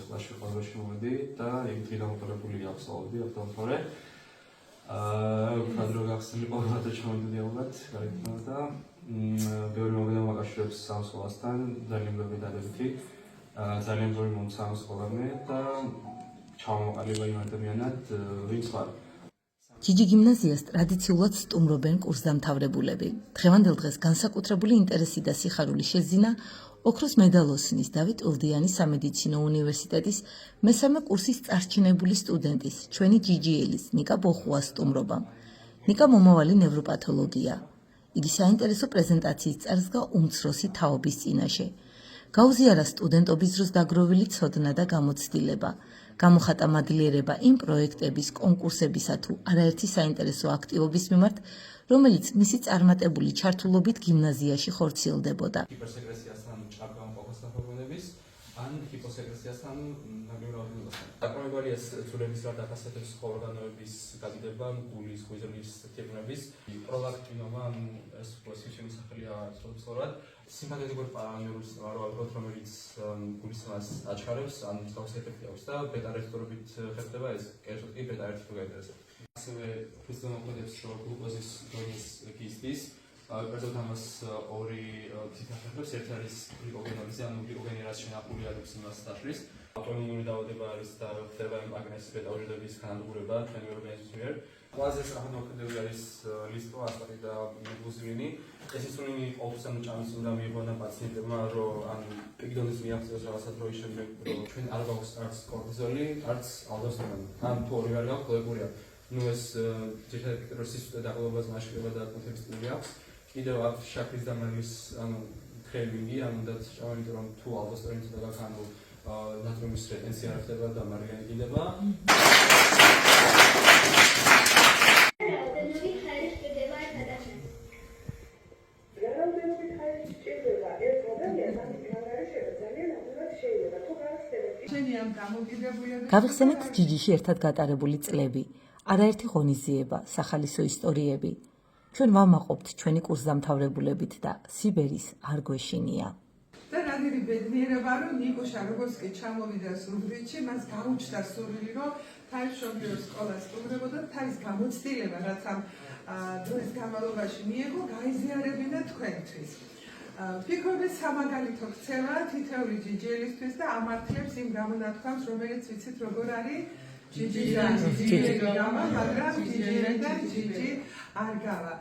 კლასში ყოველდღე მოვედი და იქ დღიდან ავსწავლედი ავტომობილზე. უფრო გახსნილი ყოველდღე ჩამოვედი ალბათ, გარეთ და ბევრი მოგება მაკავშირებს სამსხოლასთან, ძალიან ბევრი დადებითი, ძალიან ბევრი მომცემ სკოლამდე და ჩამოვაყალიბა იმ ადამიანად, ვინც ვარ. ჯიჯი გიმნაზიას ტრადიციულად სტუმრობენ კურსდამთავრებულები. დღევანდელ დღეს განსაკუთრებული ინტერესი და სიხარული შეძინა ოქროს მედალოსნის დავით ულდიანის სამედიცინო უნივერსიტეტის მესამე კურსის წარჩინებული სტუდენტის, ჩვენი ჯიჯიელის, ნიკა ბოხუას სტუმრობამ. ნიკა მომავალი ნევროპათოლოგია. იგი საინტერესო პრეზენტაციის წარსდგა უმცროსი თაობის წინაშე. გაუზიარა სტუდენტობის დროს დაგროვილი ცოდნა და გამოცდილება. გამოხატა მადლიერება იმ პროექტების, კონკურსებისა თუ არაერთი საინტერესო აქტივობის მიმართ, რომელიც მისი წარმატებული ჩართულობით გიმნაზიაში ხორციელდებოდა. ჰიპერსეგრესიასთან ჭარბგამყოფას დაფარვენების ან ჰიპოსეგრესიასთან ნაგლევრაობასთან. დაკმაყოფილია ცვლილების გარდა ახასიათებს ორგანოების გადიდება, გულის, ღვიძლის თებნების, პროლაქტინომა, ეს კლასიკური სახელია სწორად. სიმპათეტიკური პარამეტრების ვარაუდით, რომელიც გულის მასს აჩქარებს, ან მსგავსი ეფექტი აქვს და ბეტა-რეცეპტორებით ხერხდება ეს, კერძოდ კი ბეტა-1 თუ გაინტერესებს. ასევე ფიზიოლოგიებს გლუკოზის დონის გიზდის, კერძოდ ამას ორი თითახერხებს, ერთი არის გლიკოგენოზი, ანუ გლიკოგენი რაც შენახული არის იმას დაშლის. ავტოიმუნური დაავადება არის და ხდება მაგნესის ბეტა-უჯრედების განადგურება ჩვენი ორგანიზმის მიერ. ყველაზე სახელმწიფოებრივი არის ლისტო, ასპარტი და გლუზინი. ეს ინსულინი ყოველთვის ჭამს უნდა მიიღონ პაციენტებმა, რომ ან პიგდონის მიაღწიოს რაღაცა დროის შემდეგ, რომ ჩვენ არ გვაქვს არც კორტიზოლი, არც ალდოსტერონი. ან თუ ორივე არ გაქვს, ყველგურია. ნუ ეს ძირითადად სისხლის დაღლობაზე მაშკება და კუნთების სტილი აქვს. კიდევ აქვს შაქრის და მერლის ანუ ტრეილინგი, ანუ და ჩავარით რომ თუ ალდოსტერონი და გაქვს ანუ ნატრიუმის რეტენცია არ ხდება და მარილიანი გიდება. გავიხსენეთ ჯიჯიში ერთად გატარებული წლები, არაერთი ღონისძიება, სახალისო ისტორიები. ჩვენ ვამაყობთ ჩვენი კურსდამთავრებულებით და სიბერის არ გვეშინია. და ნადირი ბედნიერება, რომ ნიკოშა როგორც კი ჩამოვიდა ზუგდიდში, მას გაუჩნდა სურვილი, რომ თავისუფლების სკოლას სტუმრებოდა, თავის გამოცდილება, რაც ამ დროის განმავლობაში მიიღო, გაიზიარებინა თქვენთვის. ვფიქრობ, ეს სამაგალითო ქცევა თითოეული ჯიჯიელისთვის და ამართლებს იმ გამონათქვამს, რომელიც ვიცით როგორ არის ჯიჯი, მაგრამ ჯიჯი არ გავა.